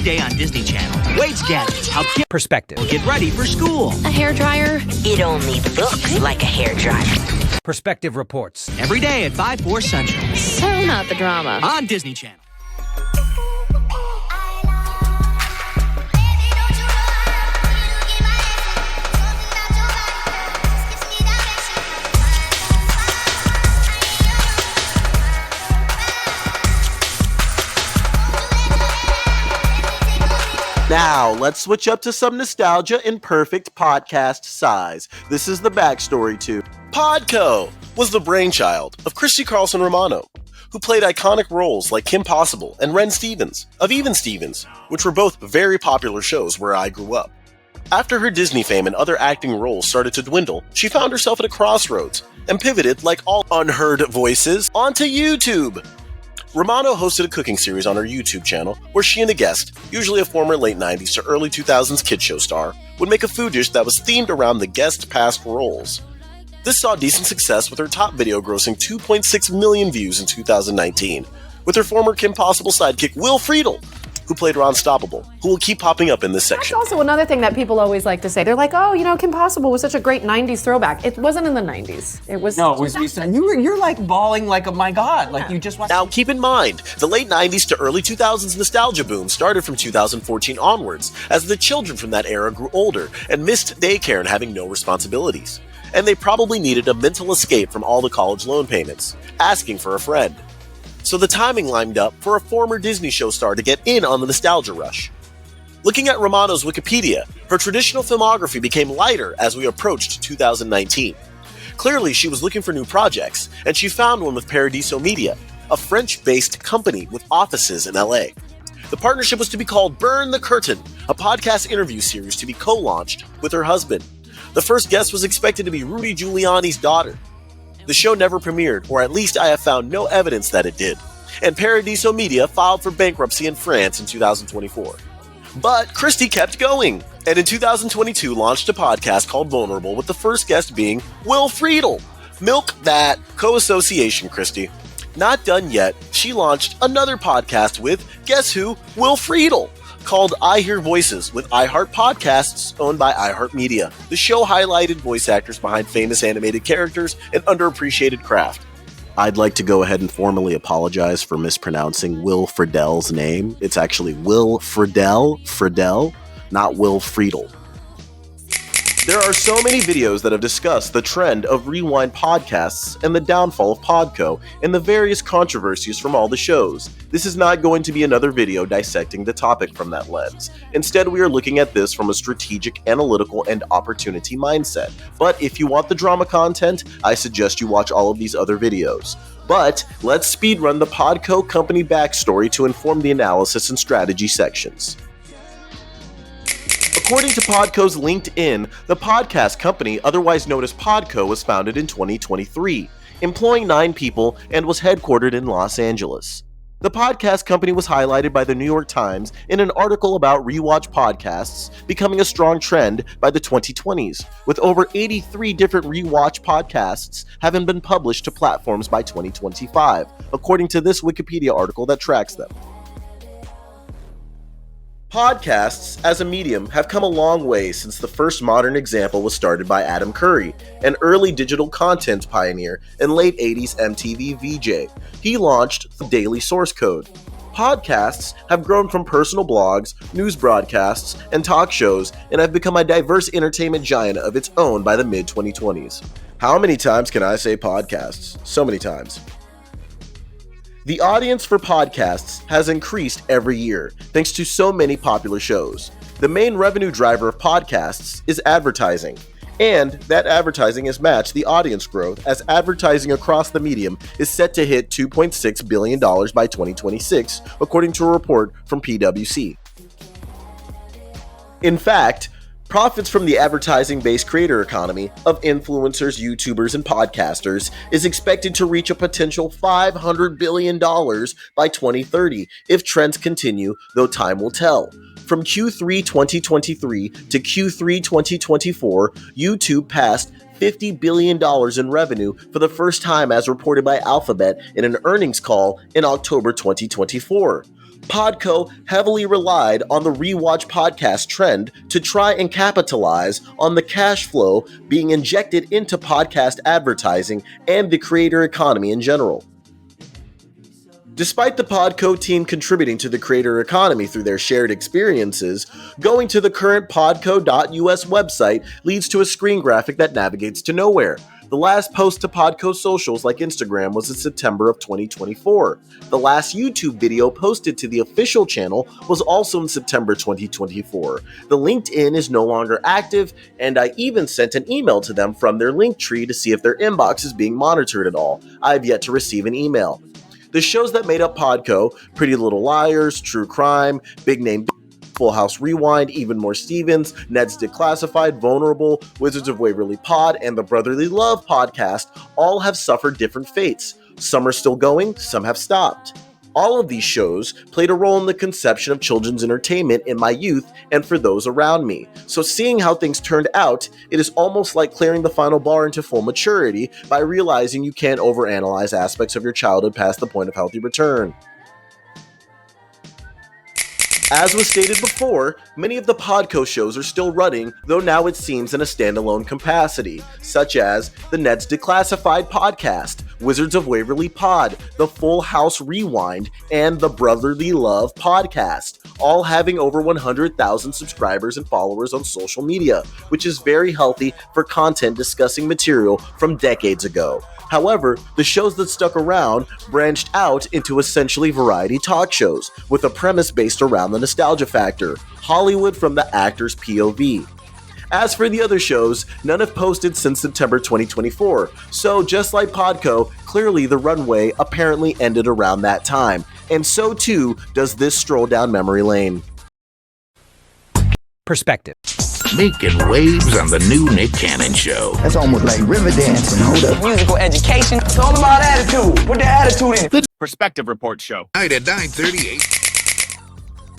day on Disney Channel, Wade's Gadgets help kids Perspective. get ready for school. A hairdryer? It only looks like a hairdryer. Perspective reports. Every day at 5/4 Central So not the drama. on Disney Channel. Now, let's switch up to some nostalgia in perfect podcast size. This is the backstory to Podco was the brainchild of Christy Carlson Romano, who played iconic roles like Kim Possible and Ren Stevens of Even Stevens, which were both very popular shows where I grew up. After her Disney fame and other acting roles started to dwindle, she found herself at a crossroads and pivoted, like all unheard voices, onto YouTube. Romano hosted a cooking series on her YouTube channel where she and a guest, usually a former late 90s to early 2000s kid show star, would make a food dish that was themed around the guest's past roles. This saw decent success with her top video grossing 2.6 million views in 2019, with her former Kim Possible sidekick Will Friedle, who played Ron Stoppable, who will keep popping up in this section. That's also another thing that people always like to say. They're like, oh, you know, Kim Possible was such a great 90s throwback. It wasn't in the 90s. It was... No, it was recent. You're like bawling like, oh my God, like you just want. Now, keep in mind, the late 90s to early 2000s nostalgia boom started from 2014 onwards, as the children from that era grew older and missed daycare and having no responsibilities. And they probably needed a mental escape from all the college loan payments, asking for a friend. So the timing lined up for a former Disney show star to get in on the nostalgia rush. Looking at Romano's Wikipedia, her traditional filmography became lighter as we approached 2019. Clearly, she was looking for new projects, and she found one with Paradiso Media, a French-based company with offices in LA. The partnership was to be called Burn the Curtain, a podcast interview series to be co-launched with her husband. The first guest was expected to be Rudy Giuliani's daughter. The show never premiered, or at least I have found no evidence that it did, and Paradiso Media filed for bankruptcy in France in 2024. But Christy kept going, and in 2022 launched a podcast called Vulnerable, with the first guest being Will Friedle. Milk that co-association, Christy. Not done yet, she launched another podcast with, guess who, Will Friedle, called I Hear Voices with iHeart Podcasts, owned by iHeartMedia. The show highlighted voice actors behind famous animated characters and underappreciated craft. I'd like to go ahead and formally apologize for mispronouncing Will Friedle's name. It's actually Will Friedle, not Will Friedle. There are so many videos that have discussed the trend of rewind podcasts and the downfall of Podco and the various controversies from all the shows. This is not going to be another video dissecting the topic from that lens. Instead, we are looking at this from a strategic, analytical, and opportunity mindset. But if you want the drama content, I suggest you watch all of these other videos. But let's speedrun the Podco company backstory to inform the analysis and strategy sections. According to Podco's LinkedIn, the podcast company, otherwise known as Podco, was founded in 2023, employing 9 people and was headquartered in Los Angeles. The podcast company was highlighted by the New York Times in an article about rewatch podcasts becoming a strong trend by the 2020s, with over 83 different rewatch podcasts having been published to platforms by 2025, according to this Wikipedia article that tracks them. Podcasts, as a medium, have come a long way since the first modern example was started by Adam Curry, an early digital content pioneer and late 80s MTV VJ. He launched the Daily Source Code. Podcasts have grown from personal blogs, news broadcasts, and talk shows, and have become a diverse entertainment giant of its own by the mid-2020s. How many times can I say podcasts? So many times. The audience for podcasts has increased every year, thanks to so many popular shows. The main revenue driver of podcasts is advertising, and that advertising has matched the audience growth, as advertising across the medium is set to hit $2.6 billion by 2026, according to a report from PwC. In fact, profits from the advertising-based creator economy of influencers, YouTubers, and podcasters is expected to reach a potential $500 billion by 2030 if trends continue, though time will tell. From Q3 2023 to Q3 2024, YouTube passed $50 billion in revenue for the first time, as reported by Alphabet in an earnings call in October 2024. Podco heavily relied on the rewatch podcast trend to try and capitalize on the cash flow being injected into podcast advertising and the creator economy in general. Despite the Podco team contributing to the creator economy through their shared experiences, going to the current podco.us website leads to a screen graphic that navigates to nowhere. The last post to Podco socials like Instagram was in September of 2024. The last YouTube video posted to the official channel was also in September 2024. The LinkedIn is no longer active, and I even sent an email to them from their link tree to see if their inbox is being monitored at all. I have yet to receive an email. The shows that made up Podco, Pretty Little Liars, True Crime, Big Name, Full House Rewind, Even More Stevens, Ned's Declassified, Vulnerable, Wizards of Waverly Pod, and the Brotherly Love podcast all have suffered different fates. Some are still going, some have stopped. All of these shows played a role in the conception of children's entertainment in my youth and for those around me. So seeing how things turned out, it is almost like clearing the final bar into full maturity by realizing you can't overanalyze aspects of your childhood past the point of healthy return. As was stated before, many of the Podco shows are still running, though now it seems in a standalone capacity, such as the Ned's Declassified podcast, Wizards of Waverly Pod, the Full House Rewind, and the Brotherly Love podcast, all having over 100,000 subscribers and followers on social media, which is very healthy for content discussing material from decades ago. However, the shows that stuck around branched out into essentially variety talk shows, with a premise based around the nostalgia factor, Hollywood from the actor's POV. As for the other shows, none have posted since September 2024, so just like Podco, clearly the runway apparently ended around that time, and so too does this stroll down memory lane. Perspective. Making waves on the new Nick Cannon Show. That's almost like river dancing. Hold up. Musical education. It's all about attitude. Put the attitude in. The Perspective Report Show. Night at 9:38.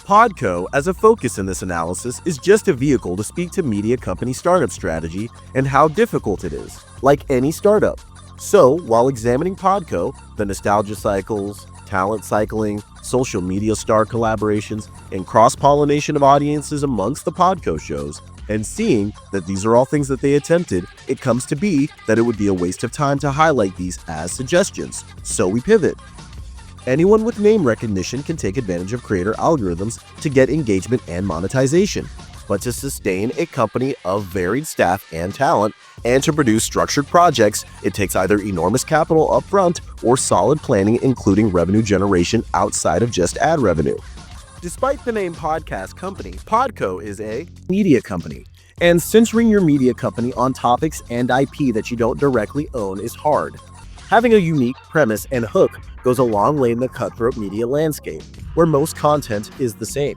Podco, as a focus in this analysis, is just a vehicle to speak to media company startup strategy and how difficult it is, like any startup. So, while examining Podco, the nostalgia cycles, talent cycling, social media star collaborations, and cross-pollination of audiences amongst the Podco shows, and seeing that these are all things that they attempted, it comes to be that it would be a waste of time to highlight these as suggestions, so we pivot. Anyone with name recognition can take advantage of creator algorithms to get engagement and monetization, but to sustain a company of varied staff and talent, and to produce structured projects, it takes either enormous capital upfront or solid planning, including revenue generation outside of just ad revenue. Despite the name podcast company, Podco is a media company, and centering your media company on topics and IP that you don't directly own is hard. Having a unique premise and hook goes a long way in the cutthroat media landscape, where most content is the same.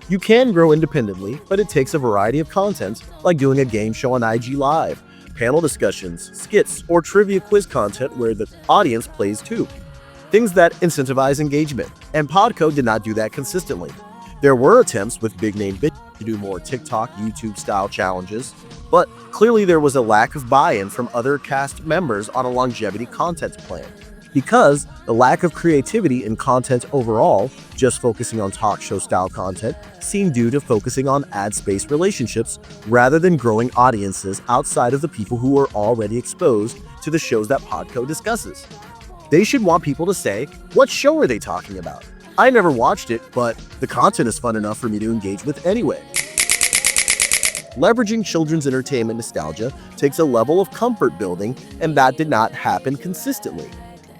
You can grow independently, but it takes a variety of content, like doing a game show on IG Live, panel discussions, skits, or trivia quiz content where the audience plays too. Things that incentivize engagement, and Podco did not do that consistently. There were attempts with big name bitches to do more TikTok, YouTube style challenges, but clearly there was a lack of buy-in from other cast members on a longevity content plan. Because the lack of creativity in content overall, just focusing on talk show style content, seemed due to focusing on ad space relationships rather than growing audiences outside of the people who are already exposed to the shows that Podco discusses. They should want people to say, what show are they talking about? I never watched it, but the content is fun enough for me to engage with anyway. Leveraging children's entertainment nostalgia takes a level of comfort building, and that did not happen consistently.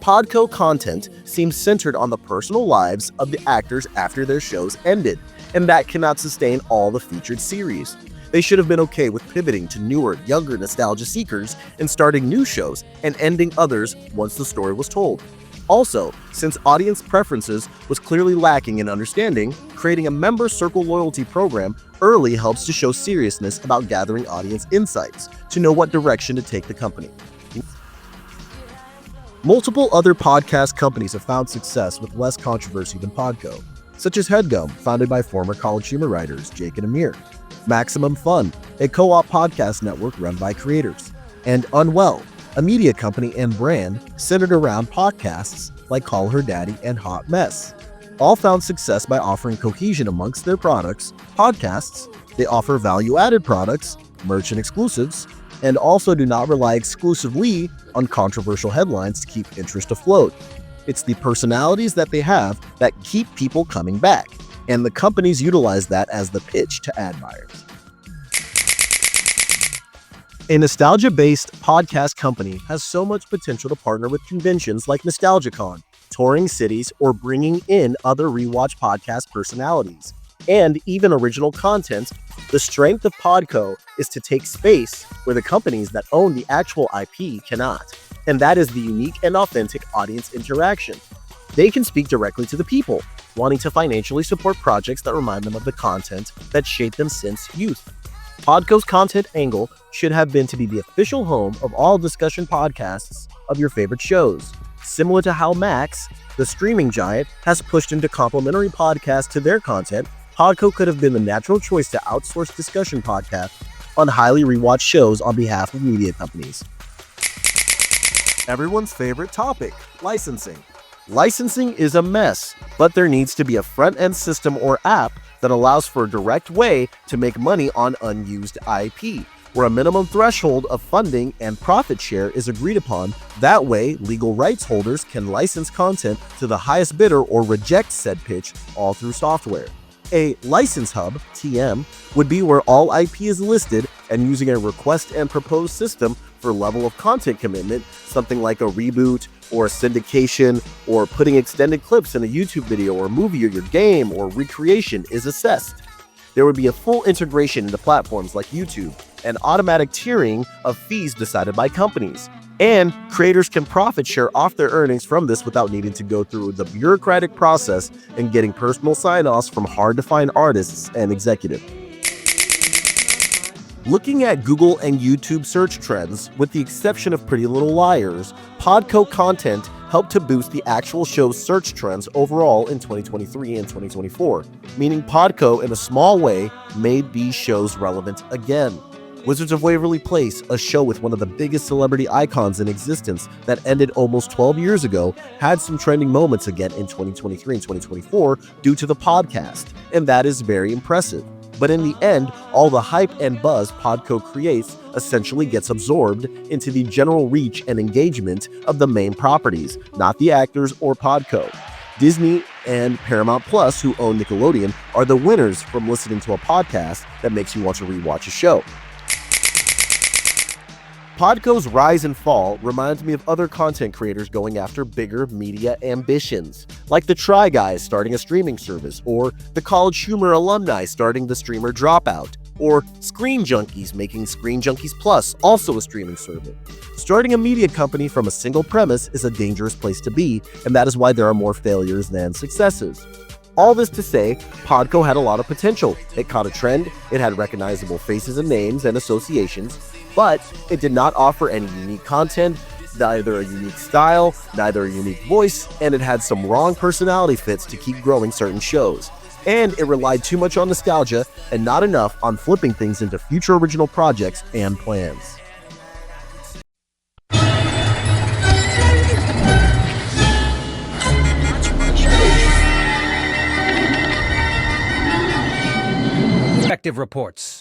Podco content seems centered on the personal lives of the actors after their shows ended, and that cannot sustain all the featured series. They should have been okay with pivoting to newer, younger nostalgia seekers and starting new shows and ending others once the story was told. Also, since audience preferences was clearly lacking in understanding, creating a member circle loyalty program early helps to show seriousness about gathering audience insights to know what direction to take the company. Multiple other podcast companies have found success with less controversy than Podco, such as HeadGum, founded by former College Humor writers Jake and Amir, Maximum Fun, a co-op podcast network run by creators, and Unwell, a media company and brand centered around podcasts like Call Her Daddy and Hot Mess. all found success by offering cohesion amongst their products, podcasts. They offer value-added products, merch and exclusives, and also do not rely exclusively on controversial headlines to keep interest afloat. It's the personalities that they have that keep people coming back, and the companies utilize that as the pitch to ad buyers. A nostalgia-based podcast company has so much potential to partner with conventions like NostalgiaCon, touring cities, or bringing in other rewatch podcast personalities, and even original content. The strength of Podco is to take space where the companies that own the actual IP cannot, and that is the unique and authentic audience interaction. They can speak directly to the people, wanting to financially support projects that remind them of the content that shaped them since youth. Podco's content angle should have been to be the official home of all discussion podcasts of your favorite shows, similar to how Max, the streaming giant, has pushed into complimentary podcasts to their content. Podco could have been the natural choice to outsource discussion podcasts on highly rewatched shows on behalf of media companies. Everyone's favorite topic, licensing. Licensing is a mess, but there needs to be a front-end system or app that allows for a direct way to make money on unused IP, where a minimum threshold of funding and profit share is agreed upon. That way, legal rights holders can license content to the highest bidder or reject said pitch all through software. A license hub, TM, would be where all IP is listed, and using a request and propose system for level of content commitment, something like a reboot or a syndication or putting extended clips in a YouTube video or movie or your game or recreation is assessed. There would be a full integration into platforms like YouTube and automatic tiering of fees decided by companies. And creators can profit share off their earnings from this without needing to go through the bureaucratic process and getting personal sign-offs from hard-to-find artists and executives. Looking at Google and YouTube search trends, with the exception of Pretty Little Liars, Podco content helped to boost the actual show's search trends overall in 2023 and 2024, meaning Podco, in a small way, made these shows relevant again. Wizards of Waverly Place, a show with one of the biggest celebrity icons in existence that ended almost 12 years ago, had some trending moments again in 2023 and 2024 due to the podcast, and that is very impressive. But in the end, all the hype and buzz Podco creates essentially gets absorbed into the general reach and engagement of the main properties, not the actors or Podco. Disney and Paramount Plus, who own Nickelodeon, are the winners from listening to a podcast that makes you want to rewatch a show. Podco's rise and fall reminds me of other content creators going after bigger media ambitions, like the Try Guys starting a streaming service, or the College Humor alumni starting the Streamer Dropout, or Screen Junkies making Screen Junkies Plus, also a streaming service. Starting a media company from a single premise is a dangerous place to be, and that is why there are more failures than successes. All this to say, Podco had a lot of potential. It caught a trend, it had recognizable faces and names and associations, but it did not offer any unique content, neither a unique style, neither a unique voice, and it had some wrong personality fits to keep growing certain shows. And it relied too much on nostalgia and not enough on flipping things into future original projects and plans. Detective reports.